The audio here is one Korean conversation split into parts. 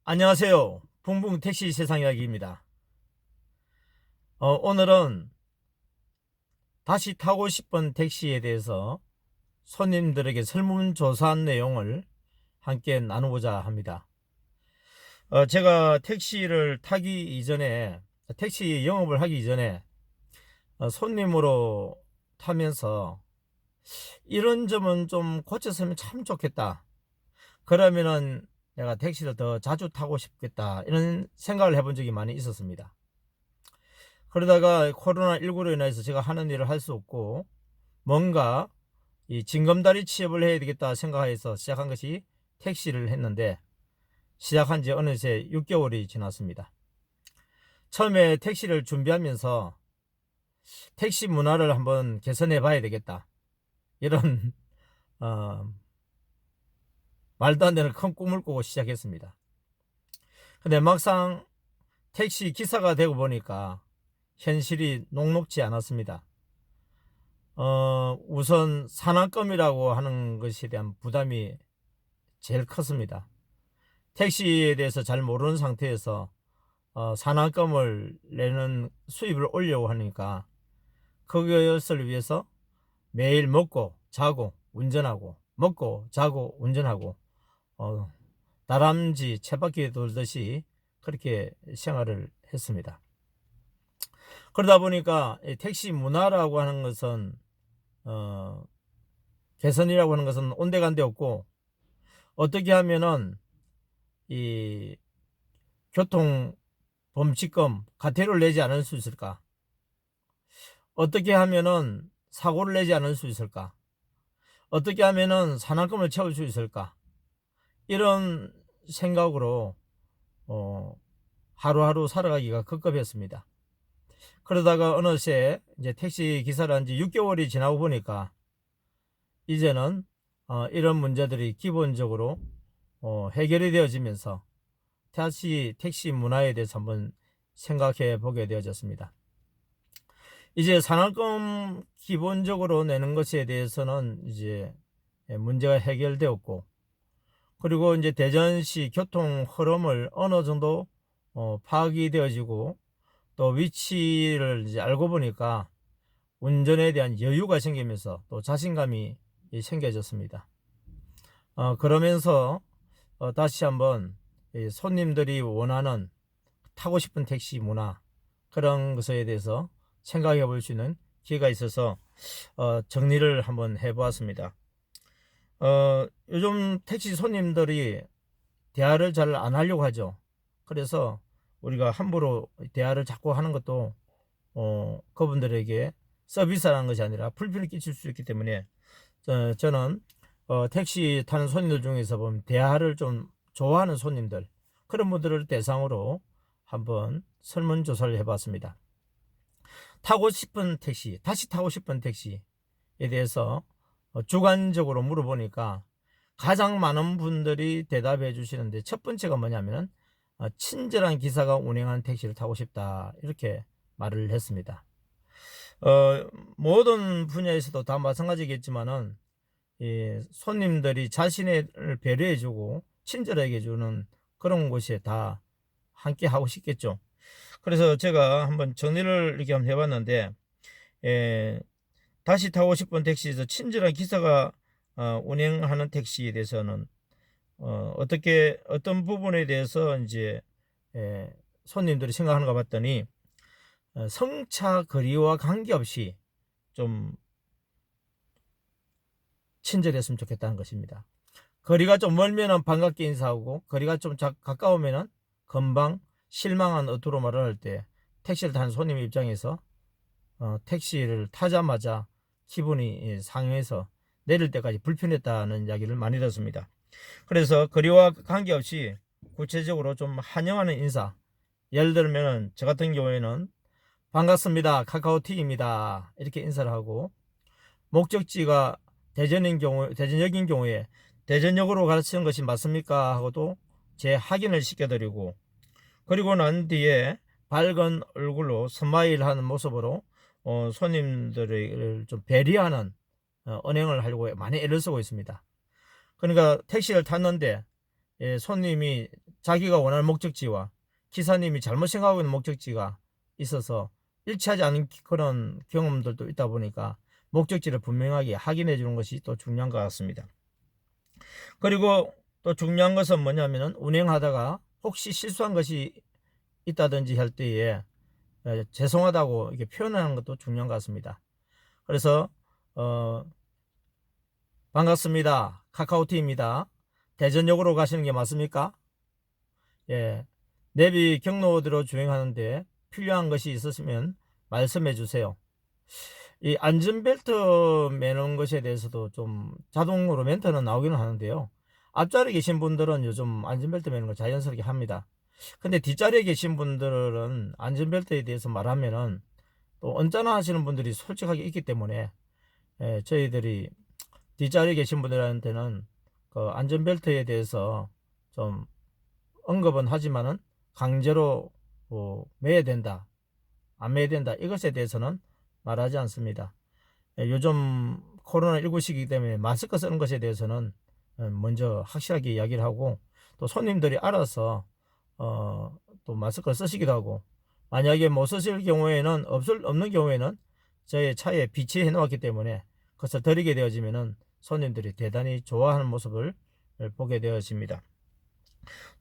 안녕하세요. 붕붕 택시 세상 이야기입니다. 오늘은 다시 타고 싶은 택시에 대해서 손님들에게 설문조사한 내용을 함께 나누고자 합니다. 제가 택시를 타기 이전에, 택시 영업을 하기 이전에 손님으로 타면서 이런 점은 좀 고쳤으면 참 좋겠다. 그러면은 내가 택시를 더 자주 타고 싶겠다. 이런 생각을 해본 적이 많이 있었습니다. 그러다가 코로나19로 인해서 제가 하는 일을 할 수 없고 뭔가 이 징검다리 취업을 해야 되겠다 생각해서 시작한 것이 택시를 했는데, 시작한 지 어느새 6개월이 지났습니다. 처음에 택시를 준비하면서 택시 문화를 한번 개선해 봐야 되겠다, 이런 어, 말도 안 되는 큰 꿈을 꾸고 시작했습니다. 근데 막상 택시 기사가 되고 보니까 현실이 녹록지 않았습니다. 우선 산악금이라고 하는 것에 대한 부담이 제일 컸습니다. 택시에 대해서 잘 모르는 상태에서 산악금을 내는 수입을 올려고 하니까 그것을 위해서 매일 먹고 자고 운전하고 먹고 자고 운전하고 다람쥐 쳇바퀴 돌듯이 그렇게 생활을 했습니다. 그러다 보니까 택시 문화라고 하는 것은 개선이라고 하는 것은 온데간데 없고, 어떻게 하면은 이 교통범칙금 과태료를 내지 않을 수 있을까? 어떻게 하면은 사고를 내지 않을 수 있을까? 어떻게 하면은 산악금을 채울 수 있을까? 이런 생각으로 하루하루 살아가기가 급급했습니다. 그러다가 어느새 이제 택시 기사를 한 지 6개월이 지나고 보니까 이제는 이런 문제들이 기본적으로 해결이 되어지면서 다시 택시 문화에 대해서 한번 생각해 보게 되어졌습니다. 이제 산악금 기본적으로 내는 것에 대해서는 이제 문제가 해결되었고, 그리고 이제 대전시 교통 흐름을 어느 정도 파악이 되어지고, 또 위치를 이제 알고 보니까 운전에 대한 여유가 생기면서 또 자신감이 생겨졌습니다. 그러면서 다시 한번 손님들이 원하는 타고 싶은 택시 문화, 그런 것에 대해서 생각해 볼 수 있는 기회가 있어서 정리를 한번 해 보았습니다. 요즘 택시 손님들이 대화를 잘 안 하려고 하죠. 그래서 우리가 함부로 대화를 자꾸 하는 것도 그분들에게 서비스라는 것이 아니라 불편을 끼칠 수 있기 때문에 저는 택시 타는 손님들 중에서 보면 대화를 좀 좋아하는 손님들, 그런 분들을 대상으로 한번 설문조사를 해봤습니다. 타고 싶은 택시, 다시 타고 싶은 택시에 대해서 주관적으로 물어보니까 가장 많은 분들이 대답해 주시는데, 첫 번째가 뭐냐면 친절한 기사가 운행하는 택시를 타고 싶다, 이렇게 말을 했습니다. 모든 분야에서도 다 마찬가지겠지만은 손님들이 자신을 배려해 주고 친절하게 해주는 그런 곳에 다 함께 하고 싶겠죠. 그래서 제가 한번 정리를 이렇게 한번 해봤는데, 다시 타고 싶은 택시에서 친절한 기사가 운행하는 택시에 대해서는 어떤 부분에 대해서 이제 손님들이 생각하는가 봤더니, 성차 거리와 관계없이 좀 친절했으면 좋겠다는 것입니다. 거리가 좀 멀면은 반갑게 인사하고, 거리가 좀 가까우면은 금방 실망한 어투로 말을 할 때 택시를 타는 손님 입장에서 택시를 타자마자 기분이 상해서 내릴 때까지 불편했다는 이야기를 많이 듣습니다. 그래서 거리와 관계없이 구체적으로 좀 환영하는 인사, 예를 들면 저 같은 경우에는 반갑습니다, 카카오틱입니다, 이렇게 인사를 하고, 목적지가 대전역인 경우에 대전역으로 가르치는 것이 맞습니까 하고도 제 확인을 시켜드리고, 그리고 난 뒤에 밝은 얼굴로 스마일하는 모습으로 손님들을 좀 배려하는 언행을 하려고 많이 애를 쓰고 있습니다. 그러니까 택시를 탔는데 손님이 자기가 원하는 목적지와 기사님이 잘못 생각하고 있는 목적지가 있어서 일치하지 않은 그런 경험들도 있다 보니까 목적지를 분명하게 확인해 주는 것이 또 중요한 것 같습니다. 그리고 또 중요한 것은 뭐냐면은 운행하다가 혹시 실수한 것이 있다든지 할 때에 죄송하다고 이렇게 표현하는 것도 중요한 것 같습니다. 그래서 반갑습니다. 카카오티입니다. 대전역으로 가시는 게 맞습니까? 예, 내비 경로대로 주행하는데 필요한 것이 있으시면 말씀해 주세요. 이 안전벨트 매는 것에 대해서도 좀 자동으로 멘트는 나오기는 하는데요. 앞자리에 계신 분들은 요즘 안전벨트 매는 걸 자연스럽게 합니다. 근데 뒷자리에 계신 분들은 안전벨트에 대해서 말하면은 또 언짢아 하시는 분들이 솔직하게 있기 때문에 저희들이 뒷자리에 계신 분들한테는 그 안전벨트에 대해서 좀 언급은 하지만은 강제로 매야 된다, 안 매야 된다, 이것에 대해서는 말하지 않습니다. 요즘 코로나19 시기이기 때문에 마스크 쓰는 것에 대해서는 먼저 확실하게 이야기를 하고, 또 손님들이 알아서 또 마스크를 쓰시기도 하고, 만약에 못 쓰실 경우에는 없는 경우에는 저희 차에 비치해 놓았기 때문에 그것을 드리게 되어지면은 손님들이 대단히 좋아하는 모습을 보게 되어집니다.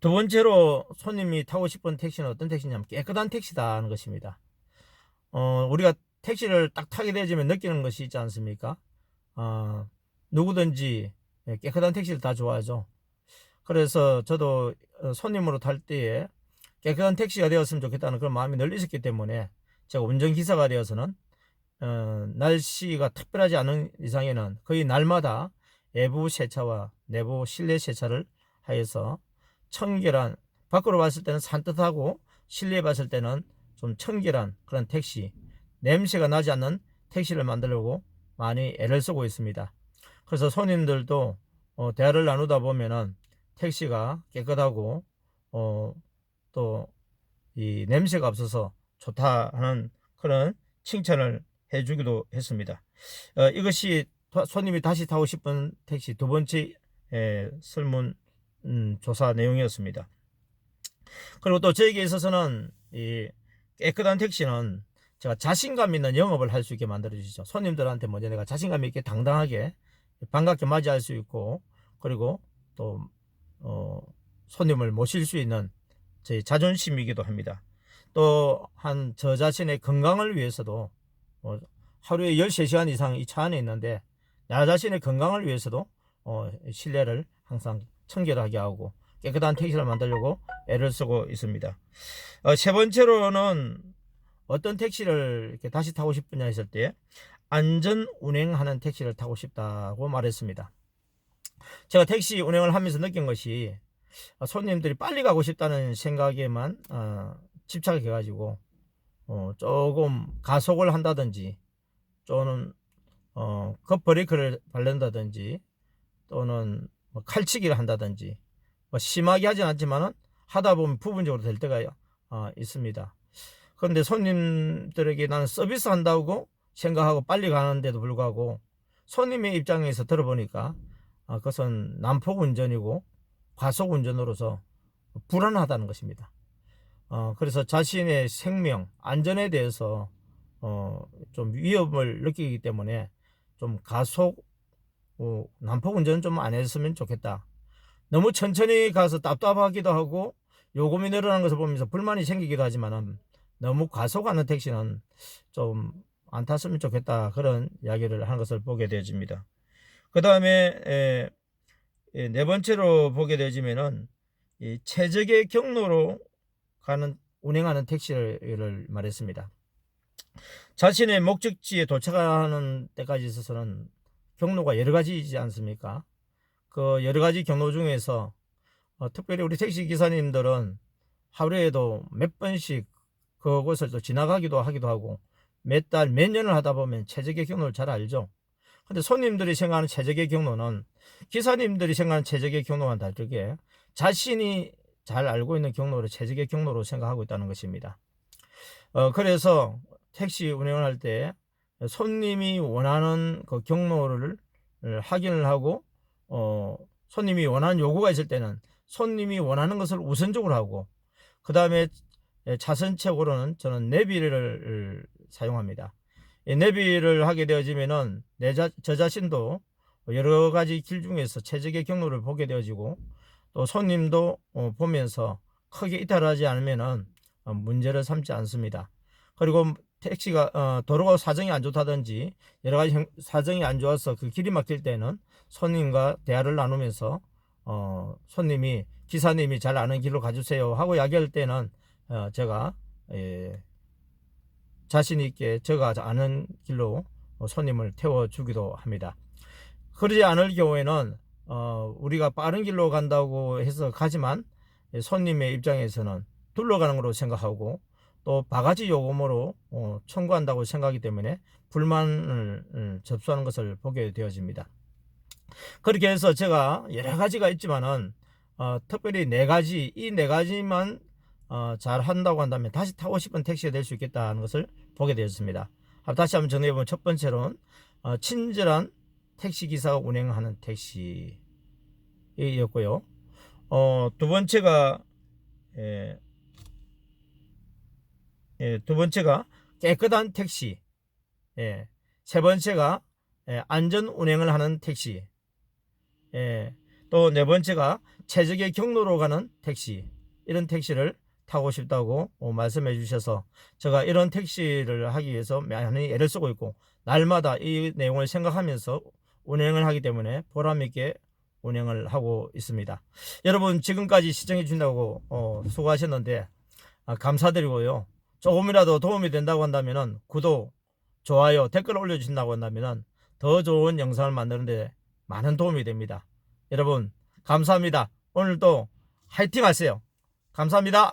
두 번째로 손님이 타고 싶은 택시는 어떤 택시냐면 깨끗한 택시다 하는 것입니다. 우리가 택시를 딱 타게 되어지면 느끼는 것이 있지 않습니까? 누구든지 깨끗한 택시를 다 좋아하죠. 그래서 저도 손님으로 탈 때에 깨끗한 택시가 되었으면 좋겠다는 그런 마음이 늘 있었기 때문에 제가 운전기사가 되어서는 날씨가 특별하지 않은 이상에는 거의 날마다 외부 세차와 내부 실내 세차를 하여서 청결한, 밖으로 봤을 때는 산뜻하고 실내에 봤을 때는 좀 청결한 그런 택시, 냄새가 나지 않는 택시를 만들려고 많이 애를 쓰고 있습니다. 그래서 손님들도 대화를 나누다 보면은 택시가 깨끗하고 또 이 냄새가 없어서 좋다 하는 그런 칭찬을 해주기도 했습니다. 이것이 손님이 다시 타고 싶은 택시 두 번째 설문 조사 내용이었습니다. 그리고 또 저에게 있어서는 이 깨끗한 택시는 제가 자신감 있는 영업을 할 수 있게 만들어 주시죠. 손님들한테 먼저 내가 자신감 있게 당당하게 반갑게 맞이할 수 있고, 그리고 또 손님을 모실 수 있는 제 자존심이기도 합니다. 또 한 저 자신의 건강을 위해서도 하루에 13시간 이상 이 차 안에 있는데 나 자신의 건강을 위해서도 실내를 항상 청결하게 하고 깨끗한 택시를 만들려고 애를 쓰고 있습니다. 세 번째로는 어떤 택시를 이렇게 다시 타고 싶느냐 했을 때 안전 운행하는 택시를 타고 싶다고 말했습니다. 제가 택시 운행을 하면서 느낀 것이 손님들이 빨리 가고 싶다는 생각에만 집착해 가지고 조금 가속을 한다든지 또는 급브레이크를 밟는다든지 또는 뭐 칼치기를 한다든지 뭐 심하게 하진 않지만은 하다 보면 부분적으로 될 때가 있습니다. 그런데 손님들에게 나는 서비스 한다고 생각하고 빨리 가는데도 불구하고 손님의 입장에서 들어보니까 그것은 난폭 운전이고 과속 운전으로서 불안하다는 것입니다. 그래서 자신의 생명, 안전에 대해서 좀 위협을 느끼기 때문에 좀 가속, 난폭 운전 좀 안 했으면 좋겠다. 너무 천천히 가서 답답하기도 하고 요금이 늘어나는 것을 보면서 불만이 생기기도 하지만 너무 과속하는 택시는 좀 안 탔으면 좋겠다, 그런 이야기를 하는 것을 보게 되어집니다. 그 다음에 네 번째로 보게 되어지면은 이 최적의 경로로 운행하는 택시를 말했습니다. 자신의 목적지에 도착하는 때까지 있어서는 경로가 여러 가지이지 않습니까? 그 여러 가지 경로 중에서 특별히 우리 택시 기사님들은 하루에도 몇 번씩 그곳을 또 지나가기도 하기도 하고 몇 달, 몇 년을 하다 보면 최적의 경로를 잘 알죠. 근데 손님들이 생각하는 최적의 경로는 기사님들이 생각하는 최적의 경로와는 다르게 자신이 잘 알고 있는 경로를 최적의 경로로 생각하고 있다는 것입니다. 그래서 택시 운행을 할 때 손님이 원하는 그 경로를 확인을 하고 손님이 원하는 요구가 있을 때는 손님이 원하는 것을 우선적으로 하고, 그 다음에 차선책으로는 저는 내비를 사용합니다. 이 내비를 하게 되어지면은 저 자신도 여러 가지 길 중에서 최적의 경로를 보게 되어지고, 또 손님도 보면서 크게 이탈하지 않으면은 문제를 삼지 않습니다. 그리고 택시가 도로가 사정이 안 좋다든지 여러 가지 사정이 안 좋아서 그 길이 막힐 때는 손님과 대화를 나누면서 손님이 기사님이 잘 아는 길로 가주세요 하고 이야기할 때는 제가 자신 있게 제가 아는 길로 손님을 태워주기도 합니다. 그러지 않을 경우에는 우리가 빠른 길로 간다고 해서 가지만 손님의 입장에서는 둘러가는 걸로 생각하고, 또 바가지 요금으로 청구한다고 생각하기 때문에 불만을 접수하는 것을 보게 되어집니다. 그렇게 해서 제가 여러 가지가 있지만은 특별히 이 네 가지만 잘 한다고 한다면 다시 타고 싶은 택시가 될 수 있겠다는 것을 보게 되었습니다. 다시 한번 정리해보면, 첫 번째로는 친절한 택시기사가 운행하는 택시였고요. 두 번째가 두 번째가 깨끗한 택시, 세 번째가 안전 운행을 하는 택시, 또 네 번째가 최적의 경로로 가는 택시, 이런 택시를 타고 싶다고 말씀해 주셔서 제가 이런 택시를 하기 위해서 많이 애를 쓰고 있고, 날마다 이 내용을 생각하면서 운행을 하기 때문에 보람있게 운행을 하고 있습니다. 여러분, 지금까지 시청해 주신다고 수고하셨는데 감사드리고요. 조금이라도 도움이 된다고 한다면 구독, 좋아요, 댓글 올려주신다고 한다면 더 좋은 영상을 만드는데 많은 도움이 됩니다. 여러분 감사합니다. 오늘도 화이팅 하세요. 감사합니다.